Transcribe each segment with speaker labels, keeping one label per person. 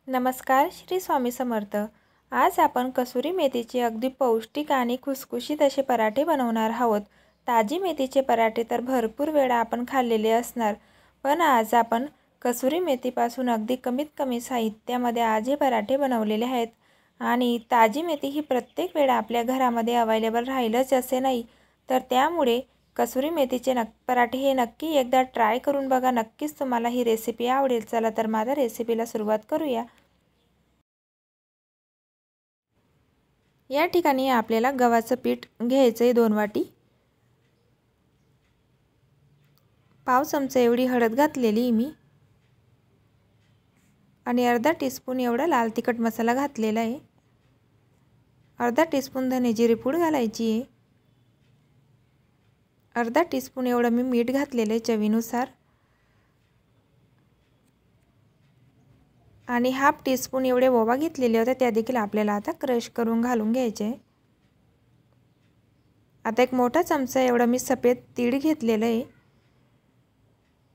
Speaker 1: नमस्कार, श्री स्वामी समर्थ। आज आपण कसुरी मेथीचे अगदी पौष्टिक आणि खुसखुशीत असे पराठे बनवणार आहोत। ताजी मेथीचे पराठे तर भरपूर वेळा आपण खाल्लेले असणार, पण आज आपण कसुरी मेथीपासून अगदी कमीत कमी साहित्यामध्ये आज हे पराठे बनवलेले आहेत। आणि ताजी मेथी ही प्रत्येक वेळा आपल्या घरामध्ये अवेलेबल राहीलच असे नाही, तर त्यामुळे कसुरी मेथीचे पराठे हे नक्की एकदा ट्राय करून बघा। नक्कीच तुम्हाला ही रेसिपी आवडेल। चला तर माझ्या रेसिपीला सुरुवात करूया। या ठिकाणी आपल्याला गव्हाचं पीठ घ्यायचं आहे 2 वाटी। पाव चमचा एवढी हळद घातलेली मी आणि अर्धा टीस्पून एवढा लाल तिखट मसाला घातलेला आहे। अर्धा टीस्पून धने जिरे पूड घालायची आहे। अर्धा टीस्पून एवढं मी मीठ घातलेलं आहे चवीनुसार आणि हाफ टीस्पून एवढे ओवा घेतलेले होते, त्या देखील आपल्याला आता क्रश करून घालून घ्यायचे। आता एक मोठा चमचा एवढा मी सफेद तीळ घेतलेलं आहे।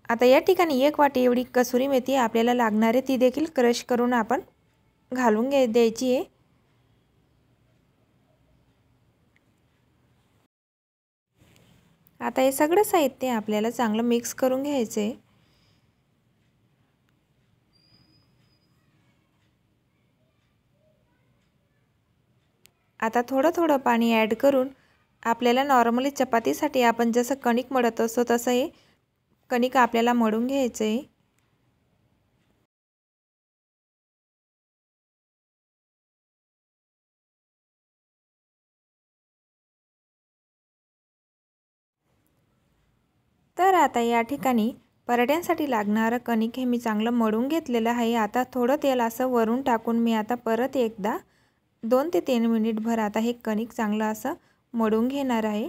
Speaker 1: आता या ठिकाणी 1 वाटी एवढी कसुरी मेथी आपल्याला लागणार आहे, ती देखील क्रश करून आपण घालून द्यायची आहे। आता हे सगळं साहित्य आपल्याला चांगलं मिक्स करून घ्यायचं आहे। आता थोडं थोडं पाणी ॲड करून आपल्याला नॉर्मली चपातीसाठी आपण जसं कणिक मळत असतो तसं हे कणिक आपल्याला मळून घ्यायचं आहे। तर आता या ठिकाणी पराठ्यांसाठी लागणारं कणिक हे मी चांगलं मळून घेतलेलं आहे। आता थोडं तेल असं वरून टाकून मी आता परत एकदा 2 ते 3 मिनिटभर आता हे कणिक चांगलं असं मळून घेणार आहे।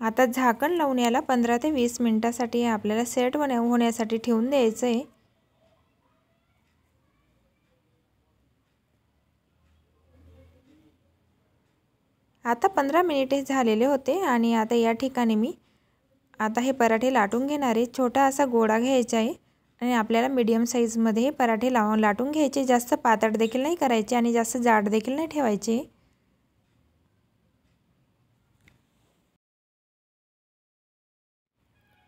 Speaker 1: आता झाकण लावून याला 15 ते 20 मिनिटासाठी आपल्याला सेट होण्यासाठी ठेवून द्यायचं आहे। आता 15 मिनिटे झालेले होते आणि आता या ठिकाणी मी आता हे पराठे लाटून घेणार आहे। छोटा असा गोळा घ्यायचा आहे आणि आपल्याला मीडियम साईजमध्ये हे पराठे लाटून घ्यायचे। जास्त पातळ देखील नाही करायचे आणि जास्त जाड देखील नाही ठेवायचे।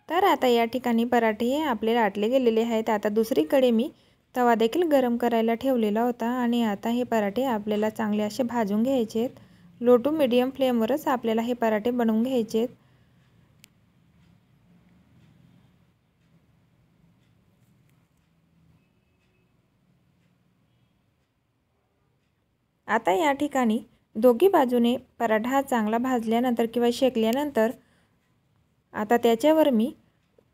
Speaker 1: तर आता या ठिकाणी पराठे हे आपले लाटले गेलेले आहेत। आता दुसरीकडे मी तवा देखील गरम करायला ठेवलेला होता आणि आता हे पराठे आपल्याला चांगले असे भाजून घ्यायचे आहेत। लो टू मीडियम फ्लेमवरच आपल्याला हे पराठे बनवून घ्यायचे आहेत। आता या ठिकाणी दोघी बाजूने पराठा हा चांगला भाजल्यानंतर किंवा शेकल्यानंतर आता त्याच्यावर मी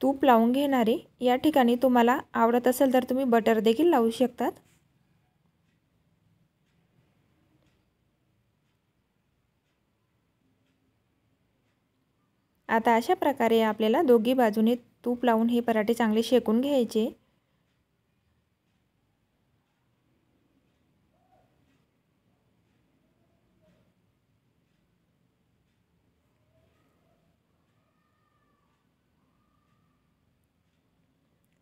Speaker 1: तूप लावून घेणार आहे। या ठिकाणी तुम्हाला आवडत असेल तर तुम्ही बटर देखील लावू शकतात। आता अशा प्रकारे आपल्याला दोघी बाजूने तूप लावून हे पराठे चांगले शेकून घ्यायचे।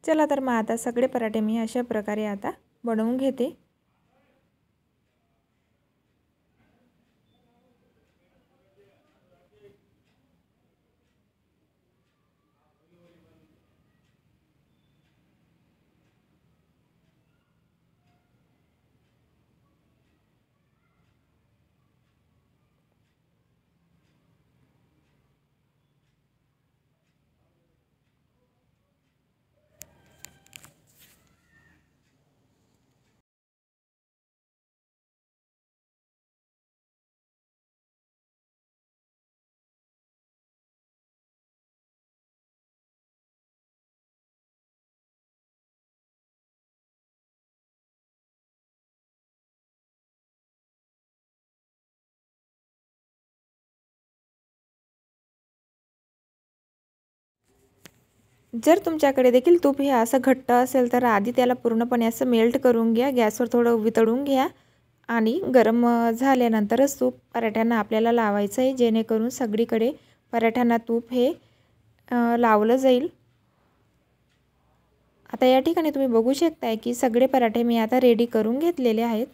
Speaker 1: चला तर मग आता सगळे पराठे मी अशा प्रकारे आता बनवून घेते। जर तुमच्याकडे देखील तूप हे असं घट्ट असेल तर आधी त्याला पूर्णपणे असं मेल्ट करून घ्या। गॅसवर थोडं वितळून घ्या आणि गरम झाल्यानंतरच तूप पराठ्यांना आपल्याला लावायचं आहे, जेणेकरून सगळीकडे पराठ्यांना तूप हे लावलं जाईल। आता या ठिकाणी तुम्ही बघू शकताय की सगळे पराठे मी आता रेडी करून घेतलेले आहेत।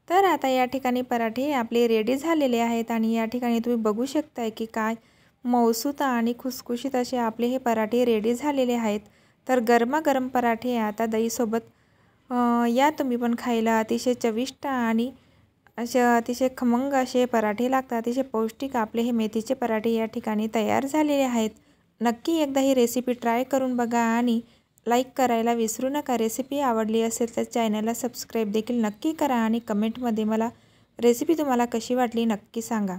Speaker 1: तर आता या ठिकाणी पराठे आपले रेडी झालेले आहेत आणि या ठिकाणी तुम्ही बघू शकताय की काय मऊसूत आणि खुसखुशीत असे आपले हे पराठे रेडी झालेले आहेत। तर गरमागरम पराठे आता दहीसोबत या तुम्ही पण खायला अतिशय चविष्ट आणि असे अतिशय खमंग असे पराठे लागतात। अतिशय पौष्टिक आपले हे मेथीचे पराठे या ठिकाणी तयार झालेले आहेत। नक्की एकदा ही रेसिपी ट्राय करून बघा आणि लाईक करायला विसरू नका। रेसिपी आवडली असेल तर चॅनलला सबस्क्राईब देखील नक्की करा आणि कमेंटमध्ये मला रेसिपी तुम्हाला कशी वाटली नक्की सांगा।